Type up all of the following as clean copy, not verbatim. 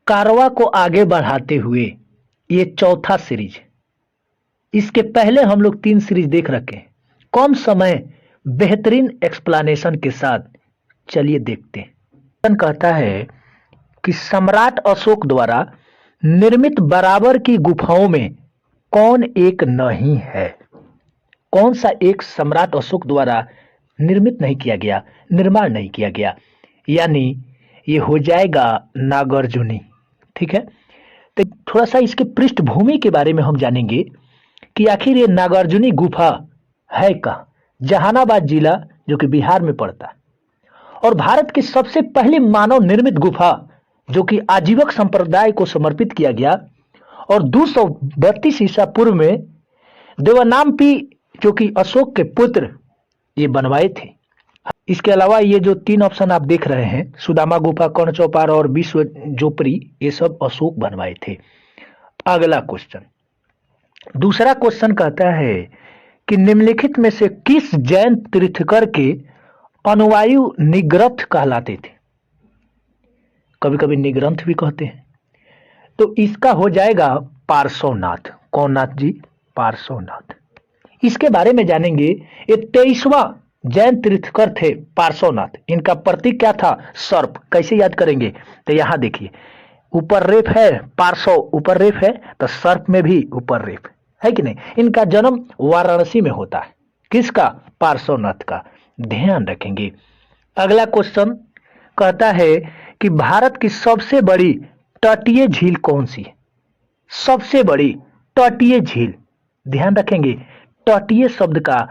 कारवां को आगे बढ़ाते हुए ये चौथा सीरीज। इसके पहले हम लोग 3 सीरीज देख रखे हैं, कम समय बेहतरीन एक्सप्लेनेशन के साथ। चलिए देखते हैं। कहता है कि सम्राट अशोक द्वारा निर्मित बराबर की गुफाओं में कौन एक नहीं है? कौन सा एक सम्राट अशोक द्वारा निर्मित नहीं किया गया, निर्माण नहीं किया गया? यानी ये हो जाएगा नागार्जुनी। ठीक है, तो थोड़ा सा इसके पृष्ठभूमि के बारे में हम जानेंगे कि आखिर ये नागार्जुनी गुफा है कहाँ। जहानाबाद जिला जो कि बिहार में पड़ता है, और भारत की सबसे पहली मानव निर्मित गुफा जो कि आजीवक संप्रदाय को समर्पित किया गया, और 232 ईसा पूर्व में देवनामपी जो कि अशोक के पुत्र ये बनवाए थे। इसके अलावा ये जो 3 ऑप्शन आप देख रहे हैं, सुदामा गुफा, कर्ण चौपार और विश्व जोपरी, ये सब अशोक बनवाए थे। अगला क्वेश्चन, दूसरा क्वेश्चन कहता है कि निम्नलिखित में से किस जैन तीर्थकर के अनुयायी निग्रथ कहलाते थे? कभी कभी निग्रंथ भी कहते हैं। तो इसका हो जाएगा पार्श्वनाथ। कौन नाथ जी? पार्श्वनाथ। इसके बारे में जानेंगे। ये 23वां जैन तीर्थकर थे पार्श्वनाथ। इनका प्रतीक क्या था? सर्प। कैसे याद करेंगे? तो यहां देखिए, ऊपर रेफ है, पार्श्व ऊपर रेफ है, तो सर्प में भी ऊपर रेफ है कि नहीं? इनका जन्म वाराणसी में होता है। किसका? पार्श्वनाथ का। ध्यान रखेंगे। अगला क्वेश्चन कहता है कि भारत की सबसे बड़ी तटीय झील कौन सी है? सबसे बड़ी तटीय झील, ध्यान रखेंगे, तटीय शब्द का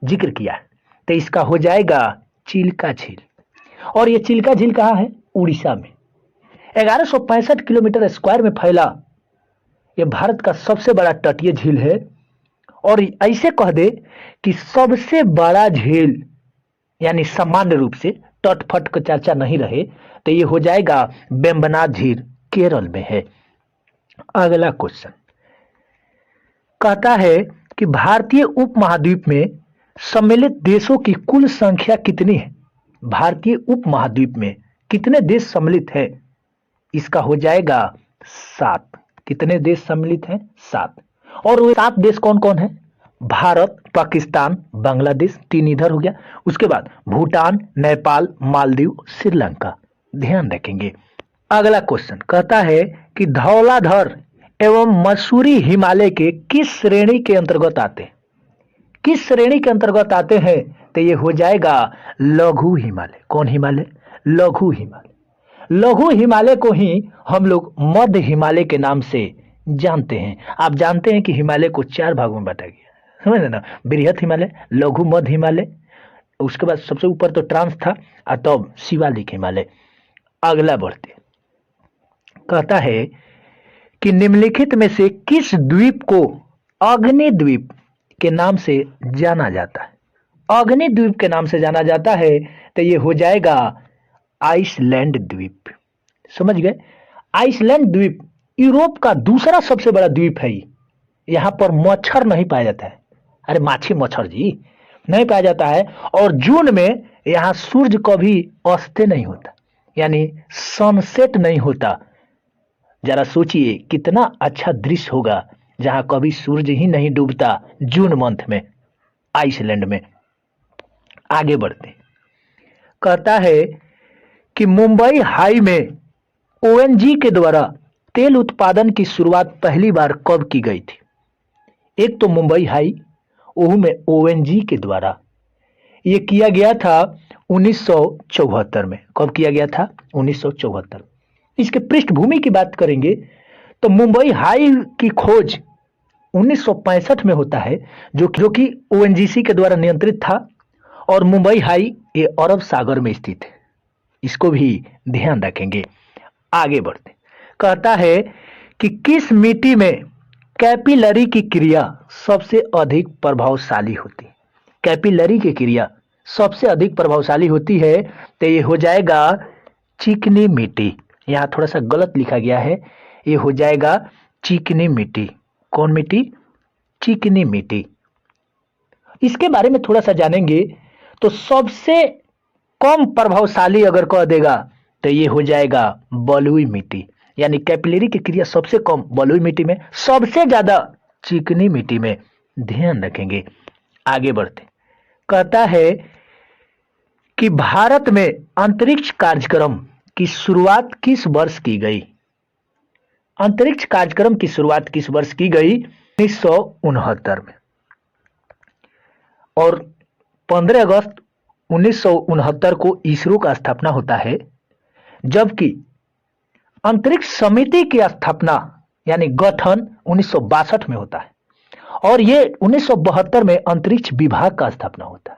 जिक्र किया है, तो इसका हो जाएगा चिल्का झील। और ये चिल्का झील कहाँ है? उड़ीसा में। 1165 किलोमीटर स्क्वायर में फैला ये भारत का सबसे बड़ा तटीय झील है। और ऐसे कह दे कि सबसे बड़ा झील, यानी सामान्य रूप से तटफट का चर्चा नहीं रहे, तो ये हो जाएगा वेम्बनाड झील, केरल में है। अगला क्वेश्चन कहता है कि भारतीय उपमहाद्वीप में सम्मिलित देशों की कुल संख्या कितनी है? भारतीय उपमहाद्वीप में कितने देश सम्मिलित है? इसका हो जाएगा 7। कितने देश सम्मिलित हैं? 7। और वो 7 देश कौन कौन है? भारत, पाकिस्तान, बांग्लादेश, 3 इधर हो गया, उसके बाद भूटान, नेपाल, मालदीव, श्रीलंका। ध्यान रखेंगे। अगला क्वेश्चन कहता है कि धौलाधर एवं मसूरी हिमालय के किस श्रेणी के अंतर्गत आते हैं? किस श्रेणी के अंतर्गत आते हैं? तो ये हो जाएगा लघु हिमालय। कौन हिमालय? लघु हिमालय। लघु हिमालय को ही हम लोग मध्य हिमालय के नाम से जानते हैं। आप जानते हैं कि हिमालय को 4 भागों में बांटा गया, समझ ना? बृहत हिमालय, लघु मध्य हिमालय, उसके बाद सबसे ऊपर तो ट्रांस था, और तब शिवालिक हिमालय। अगला बढ़ते, कहता है कि निम्नलिखित में से किस द्वीप को अग्नि द्वीप के नाम से जाना जाता है? अग्नि द्वीप के नाम से जाना जाता है, तो ये हो जाएगा आइसलैंड द्वीप। समझ गए? आइसलैंड द्वीप यूरोप का दूसरा सबसे बड़ा द्वीप है। यहाँ पर मच्छर नहीं पाया जाता है। अरे माछी मच्छर जी नहीं पाया जाता है। और जून में यहाँ सूर्य कभी अस्त नहीं होता, यानी सनसेट नहीं होता। जरा सोचिए कितना अच्छा दृश्य होगा जहां कभी सूर्य ही नहीं डूबता जून मंथ में, आइसलैंड में। आगे बढ़ते, कहता है कि मुंबई हाई में ओएनजी के द्वारा तेल उत्पादन की शुरुआत पहली बार कब की गई थी? एक तो मुंबई हाई, ओहू में ओएनजी के द्वारा यह किया गया था 1974 में। कब किया गया था? 1974। इसके पृष्ठभूमि की बात करेंगे तो मुंबई हाई की खोज 1965 में होता है, जो कि ओएनजीसी के द्वारा नियंत्रित था। और मुंबई हाई ये अरब सागर में स्थित है, इसको भी ध्यान रखेंगे। आगे बढ़ते, कहता है कि किस मिट्टी में कैपिलरी की क्रिया सबसे अधिक प्रभावशाली होती है? कैपिलरी की क्रिया सबसे अधिक प्रभावशाली होती है, तो ये हो जाएगा चिकनी मिट्टी। यहाँ थोड़ा सा गलत लिखा गया है, ये हो जाएगा चिकनी मिट्टी। कौन मिट्टी? चिकनी मिट्टी। इसके बारे में थोड़ा सा जानेंगे तो सबसे कम प्रभावशाली अगर कह देगा तो ये हो जाएगा बलुई मिट्टी, यानी कैपिलरी की क्रिया सबसे कम बलुई मिट्टी में, सबसे ज्यादा चिकनी मिट्टी में। ध्यान रखेंगे। आगे बढ़ते, कहता है कि भारत में अंतरिक्ष कार्यक्रम की शुरुआत किस वर्ष की गई? अंतरिक्ष कार्यक्रम की शुरुआत किस वर्ष की गई? 1969 में। और 15 अगस्त 1969 को इसरो का स्थापना होता है, जबकि अंतरिक्ष समिति की स्थापना यानी गठन 1962 में होता है, और ये 1972 में अंतरिक्ष विभाग का स्थापना होता है।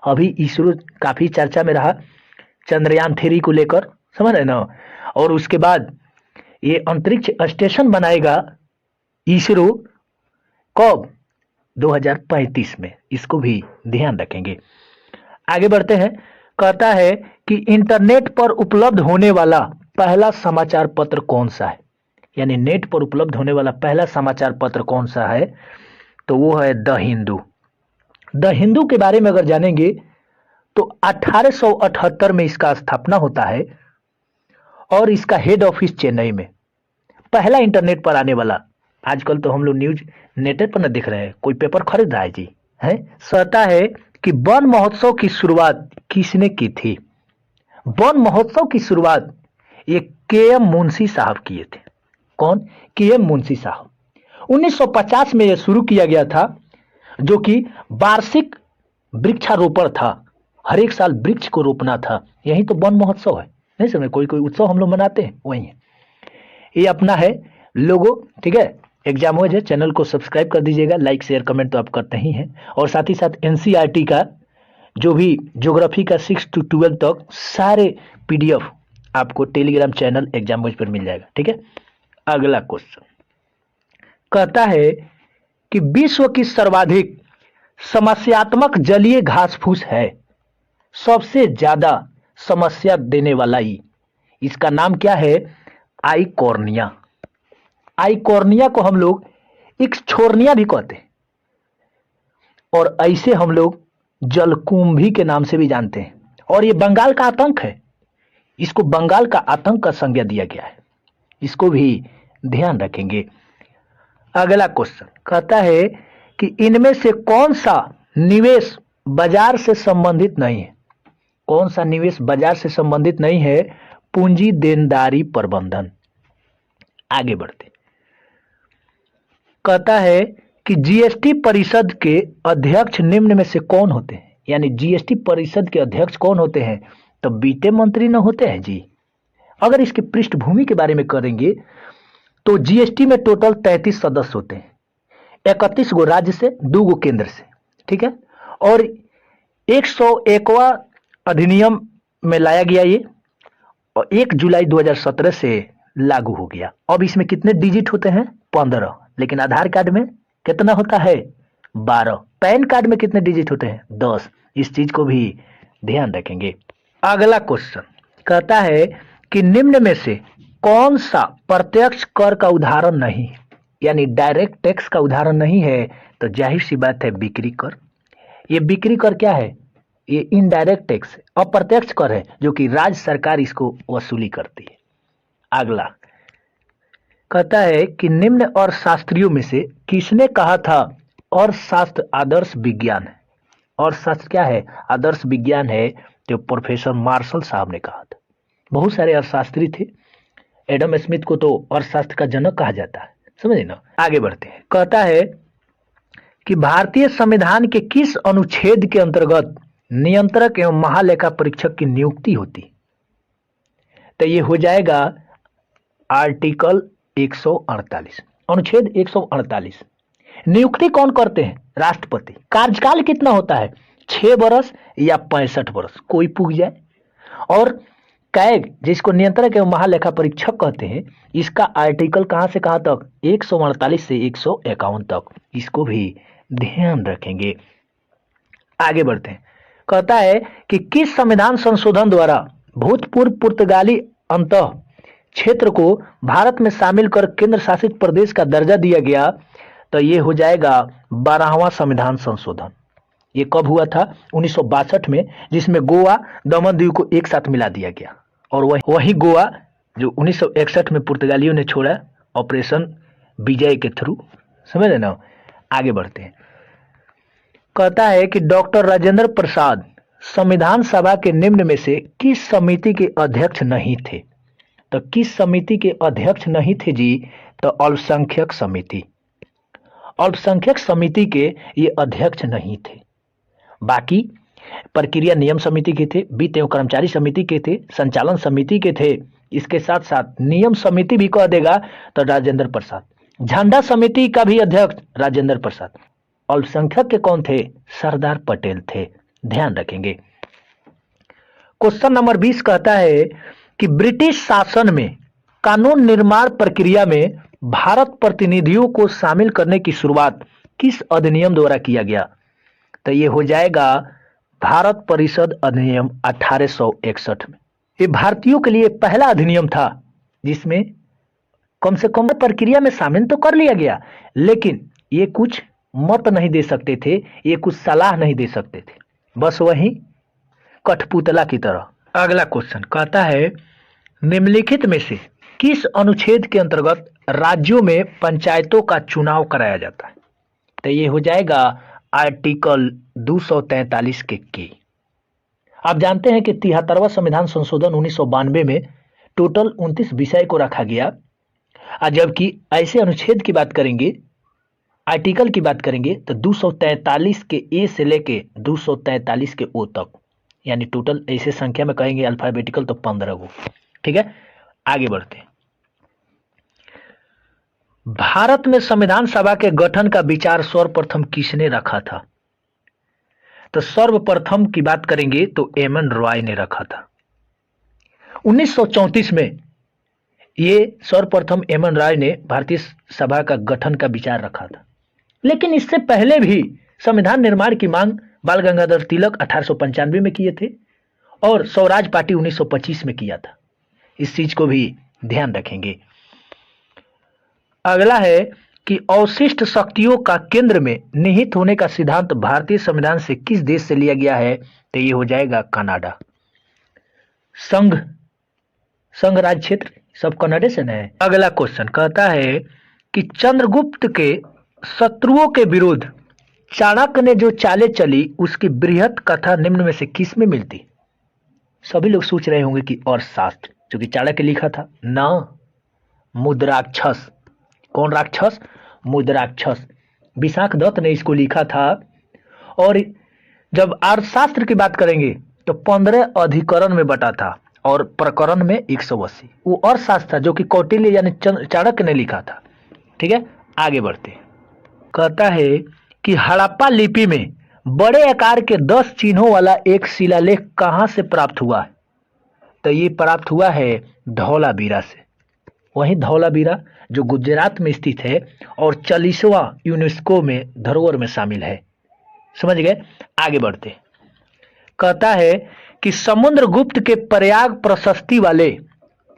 अभी इसरो काफी चर्चा में रहा चंद्रयान 3 को लेकर, समझ रहे ना। और उसके बाद ये अंतरिक्ष स्टेशन बनाएगा इसरो, कब? 2035 में। इसको भी ध्यान रखेंगे। आगे बढ़ते हैं। कहता है कि इंटरनेट पर उपलब्ध होने वाला पहला समाचार पत्र कौन सा है? यानी नेट पर उपलब्ध होने वाला पहला समाचार पत्र कौन सा है? तो वो है द हिंदू। द हिंदू के बारे में अगर जानेंगे तो 1878 में इसका स्थापना होता है, और इसका हेड ऑफिस चेन्नई में। पहला इंटरनेट पर आने वाला, आजकल तो हम लोग न्यूज नेट पर न देख रहे हैं, कोई पेपर खरीद रहा है जी, है। कहता है कि वन महोत्सव की शुरुआत किसने की थी? वन महोत्सव की शुरुआत ये के.एम. मुंशी साहब किए थे। कौन? के.एम. मुंशी साहब। 1950 में यह शुरू किया गया था, जो कि वार्षिक वृक्षारोपण था। हर एक साल वृक्ष को रोपना था। यही तो वन महोत्सव है। नहीं समझे? कोई कोई उत्सव हम लोग मनाते हैं, वही है। ये अपना है लोगो, ठीक है। एग्जामोज है, चैनल को सब्सक्राइब कर दीजिएगा। लाइक शेयर कमेंट तो आप करते ही हैं, और साथ ही साथ एनसीईआरटी का जो भी ज्योग्राफी का 6 से 12 तक सारे पीडीएफ आपको टेलीग्राम चैनल एग्जामोज पर मिल जाएगा, ठीक है। अगला क्वेश्चन कहता है कि विश्व की सर्वाधिक समस्यात्मक जलीय घास फूस है, सबसे ज्यादा समस्या देने वाला ही, इसका नाम क्या है? आइकॉर्निया। आइकॉर्निया को हम लोग इक्सछोर्निया भी कहते हैं, और ऐसे हम लोग जलकुंभी के नाम से भी जानते हैं। और ये बंगाल का आतंक है, इसको बंगाल का आतंक का संज्ञा दिया गया है। इसको भी ध्यान रखेंगे। अगला क्वेश्चन कहता है कि इनमें से कौन सा निवेश बाजार से संबंधित नहीं है? कौन सा निवेश बाजार से संबंधित नहीं है? पूंजी देनदारी प्रबंधन। आगे बढ़ते, कहता है कि जीएसटी परिषद के अध्यक्ष निम्न में से कौन होते हैं? यानी जीएसटी परिषद के अध्यक्ष कौन होते हैं? तो वित्त मंत्री न होते हैं जी। अगर इसकी पृष्ठभूमि के बारे में करेंगे तो जीएसटी में टोटल 33 सदस्य होते हैं, 31 गो राज्य से, 2 गो केंद्र से, ठीक है। और 101वां अधिनियम में लाया गया ये, और 1 जुलाई 2017 से लागू हो गया। अब इसमें कितने डिजिट होते हैं? 15। लेकिन आधार कार्ड में कितना होता है? 12। पैन कार्ड में कितने डिजिट होते हैं? 10। इस चीज को भी ध्यान रखेंगे। अगला क्वेश्चन कहता है कि निम्न में से कौन सा प्रत्यक्ष कर का उदाहरण नहीं है? यानी डायरेक्ट टैक्स का उदाहरण नहीं है, तो जाहिर सी बात है बिक्री कर। ये बिक्री कर क्या है? ये इनडायरेक्ट टैक्स, अप्रत्यक्ष कर है, जो कि राज्य सरकार इसको वसूली करती है। अगला कहता है कि निम्न और शास्त्रियों में से किसने कहा था और शास्त्र आदर्श विज्ञान है? और शास्त्र क्या है? आदर्श विज्ञान है, जो प्रोफेसर मार्शल साहब ने कहा था। बहुत सारे अर्थशास्त्री थे। एडम स्मिथ को तो अर्थशास्त्र का जनक कहा जाता है, समझे ना। आगे बढ़ते हैं। कहता है कि भारतीय संविधान के किस अनुच्छेद के अंतर्गत नियंत्रक एवं महालेखा परीक्षक की नियुक्ति होती? तो ये हो जाएगा आर्टिकल 148, अनुच्छेद 148। नियुक्ति कौन करते हैं? राष्ट्रपति। कार्यकाल कितना होता है? 6 वर्ष या 65 वर्ष, कोई पूछ जाए। और कैग, जिसको नियंत्रक एवं महालेखा परीक्षक कहते हैं, इसका आर्टिकल कहां से कहां तक? 148 से 151 तक। इसको भी ध्यान रखेंगे। आगे बढ़ते हैं। कहता है कि किस संविधान संशोधन द्वारा भूतपूर्व पुर्तगाली अंतः क्षेत्र को भारत में शामिल कर केंद्र शासित प्रदेश का दर्जा दिया गया? तो ये हो जाएगा 12वां संविधान संशोधन। ये कब हुआ था? 1962 में, जिसमें गोवा, दमन दीव को एक साथ मिला दिया गया, और वही गोवा जो 1961 में पुर्तगालियों ने छोड़ा ऑपरेशन विजय के थ्रू। समझ रहे ना। आगे बढ़ते हैं। कहता है कि डॉक्टर राजेंद्र प्रसाद संविधान सभा के निम्न में से किस समिति के अध्यक्ष नहीं थे? तो किस समिति के अध्यक्ष नहीं थे जी? तो अल्पसंख्यक समिति। अल्पसंख्यक समिति के ये अध्यक्ष नहीं थे। बाकी प्रक्रिया नियम समिति के थे, वित्त एवं कर्मचारी समिति के थे, संचालन समिति के थे, इसके साथ साथ नियम समिति भी कह देगा तो राजेंद्र प्रसाद। झंडा समिति का भी अध्यक्ष राजेंद्र प्रसाद। अल्पसंख्यक के कौन थे? सरदार पटेल थे। ध्यान रखेंगे। क्वेश्चन नंबर 20 कहता है कि ब्रिटिश शासन में कानून निर्माण प्रक्रिया में भारत प्रतिनिधियों को शामिल करने की शुरुआत किस अधिनियम द्वारा किया गया? तो ये हो जाएगा भारत परिषद अधिनियम 1861 में। ये भारतीयों के लिए पहला अधिनियम था जिसमें कम से कम प्रक्रिया में शामिल तो कर लिया गया, लेकिन ये कुछ मत नहीं दे सकते थे, ये कुछ सलाह नहीं दे सकते थे, बस वही कठपुतला की तरह। अगला क्वेश्चन कहता है निम्नलिखित में से किस अनुच्छेद के अंतर्गत राज्यों में पंचायतों का चुनाव कराया जाता है? तो ये हो जाएगा आर्टिकल 243 के। आप जानते हैं कि 73वां संविधान संशोधन 1992 में टोटल 29 विषय को रखा गया, जबकि ऐसे अनुच्छेद की बात करेंगे, आर्टिकल की बात करेंगे तो 243 के ए से लेके 243 के ओ तक, यानी टोटल ऐसे संख्या में कहेंगे अल्फाबेटिकल तो 15 गो। ठीक है, आगे बढ़ते हैं। भारत में संविधान सभा के गठन का विचार सर्वप्रथम किसने रखा था? तो सर्वप्रथम की बात करेंगे तो एम एन रॉय ने रखा था। 1934 में ये सर्वप्रथम एम एन रॉय ने भारतीय सभा का गठन का विचार रखा था, लेकिन इससे पहले भी संविधान निर्माण की मांग बाल गंगाधर तिलक 1895 में किए थे और स्वराज पार्टी 1925 में किया था। इस चीज को भी ध्यान रखेंगे। अगला है कि अवशिष्ट शक्तियों का केंद्र में निहित होने का सिद्धांत भारतीय संविधान से किस देश से लिया गया है? तो ये हो जाएगा कनाडा। संघ राज्य क्षेत्र सब कनाडा से न है। अगला क्वेश्चन कहता है कि चंद्रगुप्त के शत्रुओं के विरुद्ध चाणक्य ने जो चालें चली उसकी बृहत कथा निम्न में से किस में मिलती? सभी लोग सोच रहे होंगे कि अर्थशास्त्र, जो कि चाणक्य लिखा था ना, मुद्राक्षस। कौन राक्षस? मुद्राक्षस। विशाख दत्त ने इसको लिखा था। और जब अर्थशास्त्र की बात करेंगे तो 15 अधिकरण में बटा था और प्रकरण में 180। वो अर्थशास्त्र था जो कि कौटिल्य यानी चाणक्य ने लिखा था। ठीक है, आगे बढ़ते हैं। कहता है कि हड़प्पा लिपि में बड़े आकार के 10 चिन्हों वाला एक शिलालेख कहां से प्राप्त हुआ है? तो ये प्राप्त हुआ है धौलावीरा से। वही धौलावीरा जो गुजरात में स्थित है और 40वां यूनेस्को में धरोहर में शामिल है। समझ गए, आगे बढ़ते। कहता है कि समुद्रगुप्त के प्रयाग प्रशस्ति वाले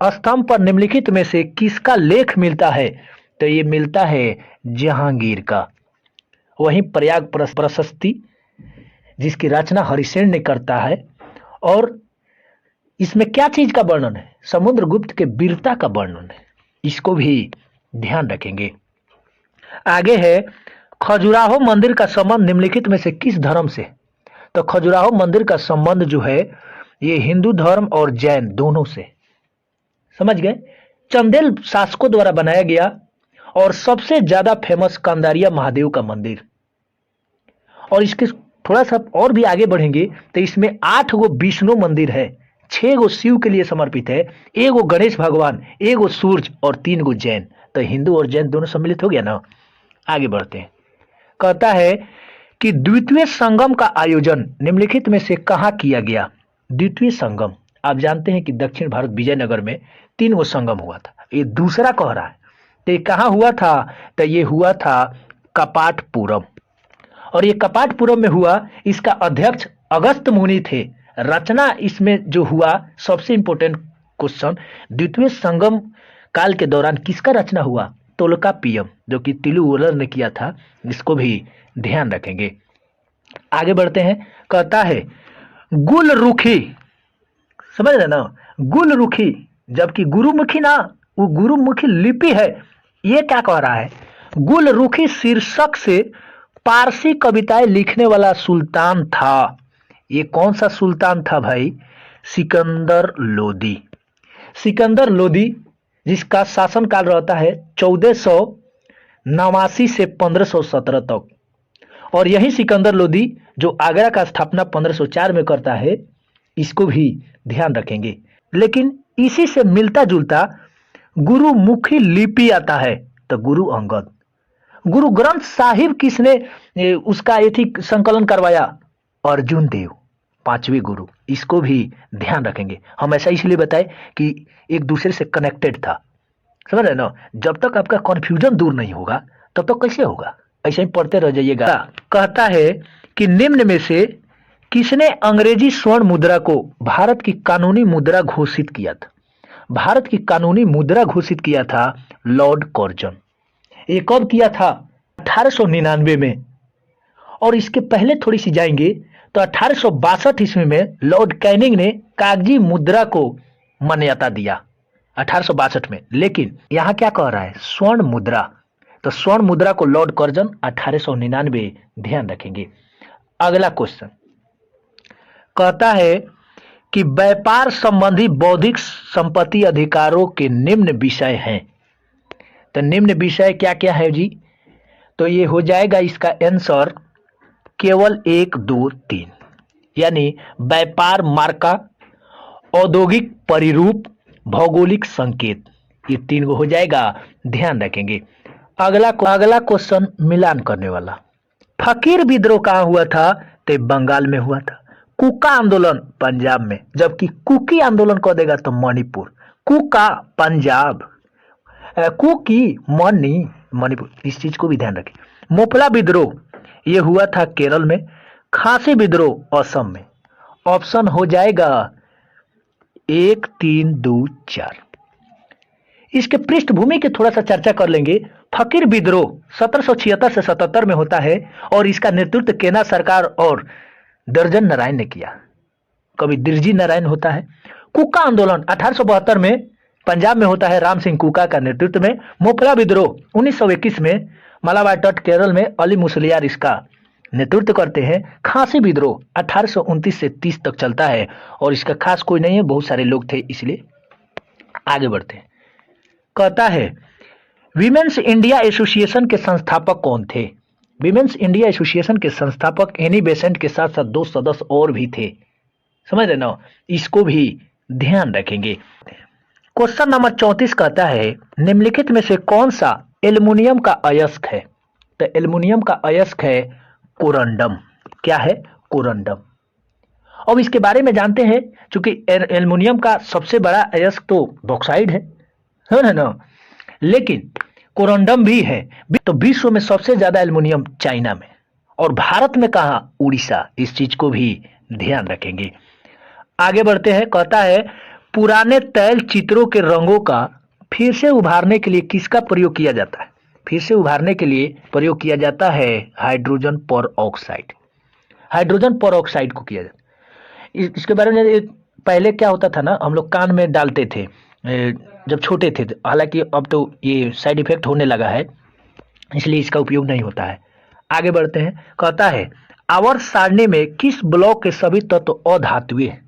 स्तंभ पर निम्नलिखित में से किसका लेख मिलता है? तो ये मिलता है जहांगीर का। वही प्रयाग प्रशस्ति जिसकी रचना हरिसेन ने करता है, और इसमें क्या चीज का वर्णन है? समुद्रगुप्त के वीरता का वर्णन है। इसको भी ध्यान रखेंगे। आगे है खजुराहो मंदिर का संबंध निम्नलिखित में से किस धर्म से? तो खजुराहो मंदिर का संबंध जो है ये हिंदू धर्म और जैन दोनों से। समझ गए। चंदेल शासकों द्वारा बनाया गया और सबसे ज्यादा फेमस कंदारिया महादेव का मंदिर। और इसके थोड़ा सा और भी आगे बढ़ेंगे तो इसमें 8 गो विष्णु मंदिर है, 6 गो शिव के लिए समर्पित है, 1 गो गणेश भगवान, 1 गो सूर्य और 3 गो जैन। तो हिंदू और जैन दोनों सम्मिलित हो गया ना। आगे बढ़ते हैं। कहता है कि द्वितीय संगम का आयोजन निम्नलिखित में से कहां किया गया? द्वितीय संगम आप जानते हैं कि दक्षिण भारत विजयनगर में 3 गो संगम हुआ था, ये दूसरा कह रहा है। तो ये कहां हुआ था? तो ये हुआ था कपाटपुरम। और ये कपाटपुरम में हुआ। इसका अध्यक्ष अगस्त मुनि थे। रचना इसमें जो हुआ, सबसे इंपॉर्टेंट क्वेश्चन, द्वितीय संगम काल के दौरान किसका रचना हुआ? तोलकाप्पियम, जो कि तिरुवल्लुवर ने किया था। इसको भी ध्यान रखेंगे। आगे बढ़ते हैं। कहता है गुलरुखी, समझ रहे ना, गुलरुखी जबकि गुरुमुखी ना, वो गुरुमुखी लिपि है। ये क्या कह रहा है? गुलरुखी शीर्षक से पारसी कविताएं लिखने वाला सुल्तान था। ये कौन सा सुल्तान था भाई? सिकंदर लोदी। सिकंदर लोदी, जिसका शासनकाल रहता है 1489 से 1517 तक। और यही सिकंदर लोदी जो आगरा का स्थापना 1504 में करता है, इसको भी ध्यान रखेंगे। लेकिन इसी से मिलता जुलता गुरुमुखी लिपि आता है, तो गुरु अंगद। गुरु ग्रंथ साहिब किसने उसका एथिक संकलन करवाया? अर्जुन देव, पांचवी गुरु। इसको भी ध्यान रखेंगे। हम ऐसा इसलिए बताए कि एक दूसरे से कनेक्टेड था, समझ रहे ना? जब तक आपका कॉन्फ्यूजन दूर नहीं होगा तब तक कैसे होगा? ऐसे ही पढ़ते रह जाइएगा। कहता है कि निम्न में से किसने अंग्रेजी स्वर्ण मुद्रा को भारत की कानूनी मुद्रा घोषित किया था? भारत की कानूनी मुद्रा घोषित किया था लॉर्ड कर्जन। ये कब किया था? 1899 में। और इसके पहले थोड़ी सी जाएंगे तो 1862 ईस्वी में लॉर्ड कैनिंग ने कागजी मुद्रा को मान्यता दिया 1862 में। लेकिन यहां क्या कह रहा है? स्वर्ण मुद्रा। तो स्वर्ण मुद्रा को लॉर्ड कर्जन 1899, ध्यान रखेंगे। अगला क्वेश्चन कहता है कि व्यापार संबंधी बौद्धिक संपत्ति अधिकारों के निम्न विषय हैं। तो निम्न विषय क्या क्या है जी? तो ये हो जाएगा इसका आंसर केवल 1, 2, 3, यानी व्यापार मार्का, औद्योगिक परिरूप, भौगोलिक संकेत। ये 3 हो जाएगा, ध्यान रखेंगे। अगला क्वेश्चन मिलान करने वाला। फकीर विद्रोह कहाँ हुआ था? तो बंगाल में हुआ था। कुका आंदोलन पंजाब में, जबकि कुकी आंदोलन कह देगा तो मणिपुर। कुका पंजाब, कुकी मणिपुर। इस चीज को भी ध्यान रखें। मोपला विद्रोह ये हुआ था केरल में। खासी विद्रोह असम में। ऑप्शन हो जाएगा 1, 3, 2, 4। इसके पृष्ठभूमि की थोड़ा सा चर्चा कर लेंगे। फकीर विद्रोह 1776 से 77 में होता है और इसका नेतृत्व केना सरकार और दर्जन नारायण ने किया। कभी दिरजी नारायण होता है। कुका आंदोलन 1872 में पंजाब में होता है, राम सिंह कुका का नेतृत्व में। मोपला विद्रोह 1921 में मालाबार तट केरल में अली मुसलियार इसका नेतृत्व करते हैं। खासी विद्रोह 1829 से 30 तक चलता है और इसका खास कोई नहीं है, बहुत सारे लोग थे, इसलिए आगे बढ़ते हैं। कहता है विमेंस इंडिया एसोसिएशन के संस्थापक कौन थे? विमेंस इंडिया एसोसिएशन के संस्थापक एनी बेसेंट के साथ साथ 2 सदस्य और भी थे, समझ रहे ना? इसको भी ध्यान रखेंगे। क्वेश्चन नंबर 34 कहता है निम्नलिखित में से कौन सा एल्युमिनियम का अयस्क है? तो एल्युमिनियम का अयस्क है कोरंडम। क्या है? कोरंडम। अब इसके बारे में जानते हैं, क्योंकि एल्युमिनियम का सबसे बड़ा अयस्क तो बॉक्साइड है ना? लेकिन कोरंडम भी है। तो विश्व में सबसे ज्यादा एल्युमिनियम चाइना में, और भारत में कहा? उड़ीसा। इस चीज को भी ध्यान रखेंगे। आगे बढ़ते हैं। कहता है पुराने तैल चित्रों के रंगों का फिर से उभारने के लिए किसका प्रयोग किया जाता है? फिर से उभारने के लिए प्रयोग किया जाता है हाइड्रोजन पर ऑक्साइड। हाइड्रोजन पर ऑक्साइड को किया जाता है। इसके बारे में पहले क्या होता था ना, हम लोग कान में डालते थे जब छोटे थे। हालांकि अब तो ये साइड इफेक्ट होने लगा है, इसलिए इसका उपयोग नहीं होता है। आगे बढ़ते हैं। कहता है आवर्त सारणी में किस ब्लॉक के सभी तत्व अधातुए हैं?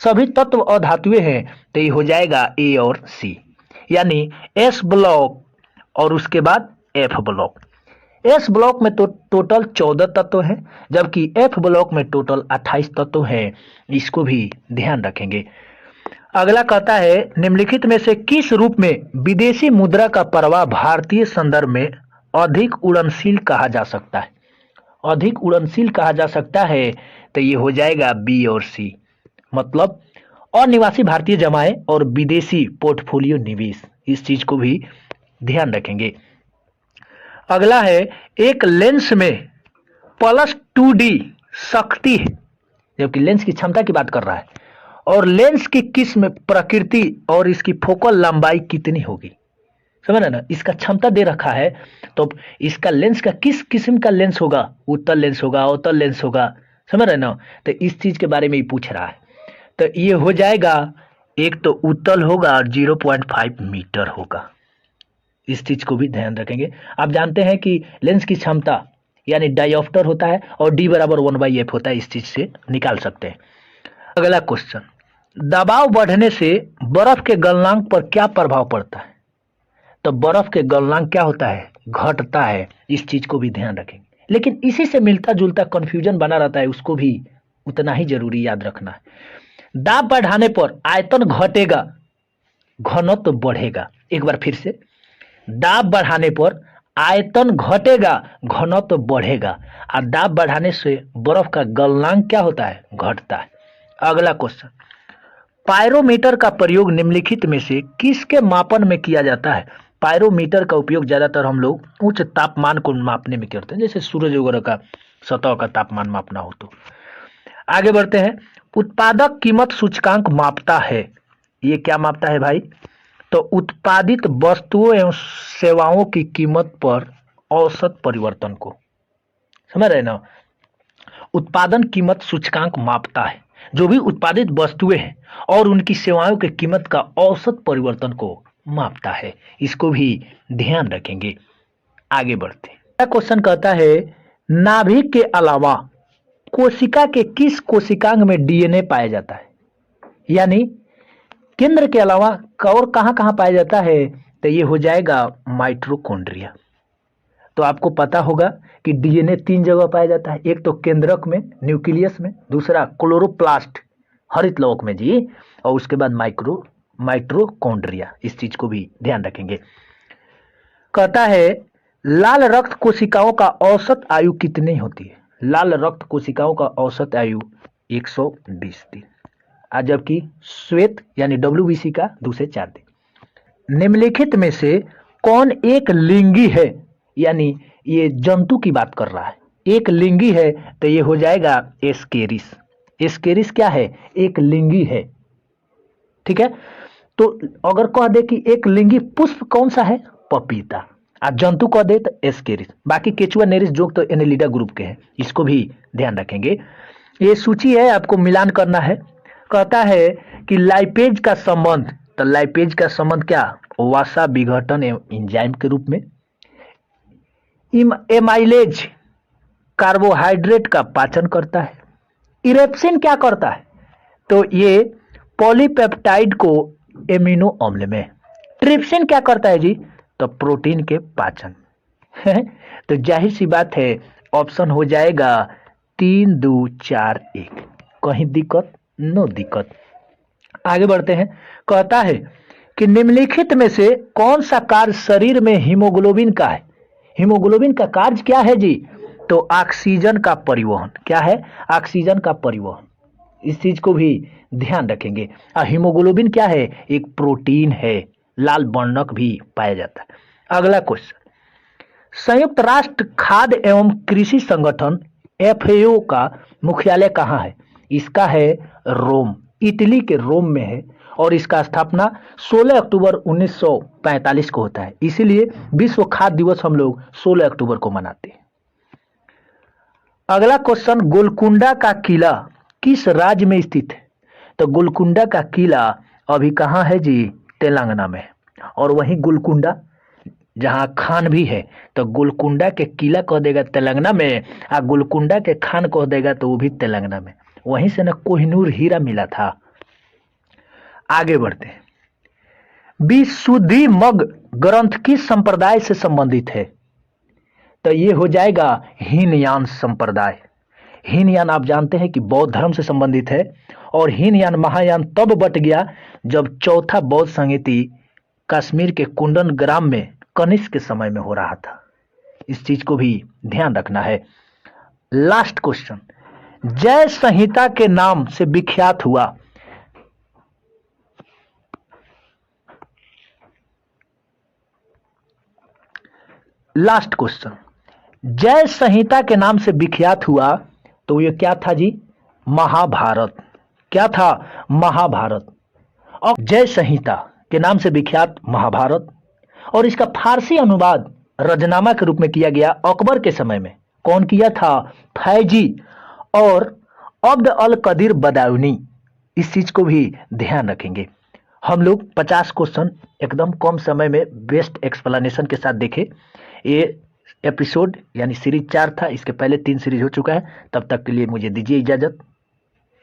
सभी तत्व अधातुए हैं, तो ये हो जाएगा ए और सी, यानी एस ब्लॉक और उसके बाद एफ ब्लॉक। एस ब्लॉक में तो टोटल 14 तत्व हैं, जबकि एफ ब्लॉक में टोटल 28 तत्व हैं। इसको भी ध्यान रखेंगे। अगला कहता है निम्नलिखित में से किस रूप में विदेशी मुद्रा का प्रवाह भारतीय संदर्भ में अधिक उड़नशील कहा जा सकता है? अधिक उड़नशील कहा जा सकता है, तो ये हो जाएगा बी और सी, मतलब अनिवासी भारतीय जमाएं और विदेशी पोर्टफोलियो निवेश। इस चीज को भी ध्यान रखेंगे। अगला है एक लेंस में +2D शक्ति है, जबकि लेंस की क्षमता की बात कर रहा है, और लेंस की किस्म, प्रकृति और इसकी फोकल लंबाई कितनी होगी? समझ रहे ना? इसका क्षमता दे रखा है, तो इसका लेंस का किस किस्म का लेंस होगा? उत्तल लेंस होगा, अवतल लेंस होगा, समझ रहे ना? तो इस चीज के बारे में ही पूछ रहा है। तो ये हो जाएगा एक तो उत्तल होगा और 0.5 मीटर होगा। इस चीज को भी ध्यान रखेंगे। आप जानते हैं कि लेंस की क्षमता यानी डायोप्टर होता है और D बराबर 1/f होता है, इस चीज से निकाल सकते हैं। अगला क्वेश्चन, दबाव बढ़ने से बर्फ के गलनांक पर क्या प्रभाव पड़ता है? तो बर्फ के गलनांक क्या होता है? घटता है। इस चीज को भी ध्यान रखेंगे। लेकिन इसी से मिलता जुलता कंफ्यूजन बना रहता है, उसको भी उतना ही जरूरी याद रखना है। दाब बढ़ाने पर आयतन घटेगा, घनत्व बढ़ेगा। एक बार फिर से, दाब बढ़ाने पर आयतन घटेगा, घनत्व बढ़ेगा। और दाब बढ़ाने से बर्फ का गलनांक क्या होता है? घटता है। अगला क्वेश्चन, पायरोमीटर का प्रयोग निम्नलिखित में से किसके मापन में किया जाता है? पायरोमीटर का उपयोग ज्यादातर हम लोग उच्च तापमान को मापने में करते हैं, जैसे सूरज वगैरह का सतह का तापमान मापना हो तो। आगे बढ़ते हैं, उत्पादक कीमत सूचकांक मापता है। ये क्या मापता है भाई? तो उत्पादित वस्तुओं एवं सेवाओं की कीमत पर औसत परिवर्तन को, समझ रहे ना? उत्पादन कीमत सूचकांक मापता है जो भी उत्पादित वस्तुएं हैं और उनकी सेवाओं की कीमत का औसत परिवर्तन को मापता है। इसको भी ध्यान रखेंगे। आगे बढ़ते हैं। अगला क्वेश्चन कहता है, नाभिक के अलावा कोशिका के किस कोशिकांग में डीएनए पाया जाता है? यानी केंद्र के अलावा और कहां कहां पाया जाता है? तो ये हो जाएगा माइटोकॉन्ड्रिया। तो आपको पता होगा कि डीएनए 3 जगह पाया जाता है, एक तो केंद्रक में न्यूक्लियस में, दूसरा क्लोरोप्लास्ट हरित लवक में जी, और उसके बाद माइटोकॉन्ड्रिया। इस चीज को भी ध्यान रखेंगे। कहता है, लाल रक्त कोशिकाओं का औसत आयु कितनी होती है? लाल रक्त कोशिकाओं का औसत आयु 120 दिन, जबकि श्वेत यानी WBC का 2 से 4 दिन। निम्नलिखित में से कौन एक लिंगी है? यानी ये जंतु की बात कर रहा है। एक लिंगी है तो ये हो जाएगा एस्केरिस। एस्केरिस क्या है? एक लिंगी है। ठीक है, तो अगर कह दे कि एक लिंगी पुष्प कौन सा है? पपीता। और जंतु कह दे तो एस्केरिस। बाकी केचुआ, नेरिस, जोक तो एनेलिडा ग्रुप के हैं, इसको भी ध्यान रखेंगे। ये सूची है, आपको मिलान करना है। कहता है कि लाइपेज का संबंध, तो लाइपेज का संबंध क्या? वसा विघटन एंजाइम के रूप में। एमाइलेज कार्बोहाइड्रेट का पाचन करता है। इरेप्सिन क्या करता है? तो ये पॉलीपेप्टाइड को एमिनो अम्ल में। ट्रिप्सिन क्या करता है जी? तो प्रोटीन के पाचन। तो जाहिर सी बात है, ऑप्शन हो जाएगा 3, 2, 4, 1। कहीं दिक्कत? नो दिक्कत। आगे बढ़ते हैं। कहता है कि निम्नलिखित में से कौन सा कार्य शरीर में हीमोग्लोबिन का है? हीमोग्लोबिन का कार्य क्या है जी? तो ऑक्सीजन का परिवहन। क्या है? ऑक्सीजन का परिवहन। इस चीज को भी ध्यान रखेंगे। और हीमोग्लोबिन क्या है? एक प्रोटीन है, लाल वर्णक भी पाया जाता है। अगला क्वेश्चन, संयुक्त राष्ट्र खाद्य एवं कृषि संगठन FAO का मुख्यालय कहाँ है? इसका है रोम, इटली के रोम में है, और इसका स्थापना 16 अक्टूबर 1945 को होता है। इसीलिए विश्व खाद्य दिवस हम लोग 16 अक्टूबर को मनाते हैं। अगला क्वेश्चन, गोलकुंडा का किला किस राज्य में स्थित है? तो गोलकुंडा का किला अभी कहाँ है जी? तेलंगाना में। और वहीं गोलकुंडा जहाँ खान भी है, तो गोलकुंडा के किला कह देगा तेलंगाना में, और गोलकुंडा के खान कह देगा तो वो भी तेलंगाना में। वहीं से ना कोहिनूर हीरा मिला था। आगे बढ़ते हैं। विशुद्धि मग ग्रंथ किस संप्रदाय से संबंधित है? तो ये हो जाएगा हीनयान संप्रदाय। हीनयान आप जानते हैं कि बौद्ध धर्म से संबंधित है, और हीनयान महायान तब बट गया जब चौथा बौद्ध संहिति कश्मीर के कुंडन ग्राम में कनिष्क के समय में हो रहा था। इस चीज को भी ध्यान रखना है। लास्ट क्वेश्चन, जय संहिता के नाम से विख्यात हुआ लास्ट क्वेश्चन, जय संहिता के नाम से विख्यात हुआ तो ये क्या था जी? महाभारत। क्या था? महाभारत। और जय संहिता के नाम से विख्यात महाभारत, और इसका फारसी अनुवाद रजनामा के रूप में किया गया अकबर के समय में। कौन किया था? फैजी और अब्द अल कदीर बदायूनी। इस चीज को भी ध्यान रखेंगे। हम लोग 50 क्वेश्चन एकदम कम समय में बेस्ट एक्सप्लेनेशन के साथ देखे। ये एपिसोड यानी सीरीज 4 था, इसके पहले 3 सीरीज हो चुका है। तब तक के लिए मुझे दीजिए इजाजत।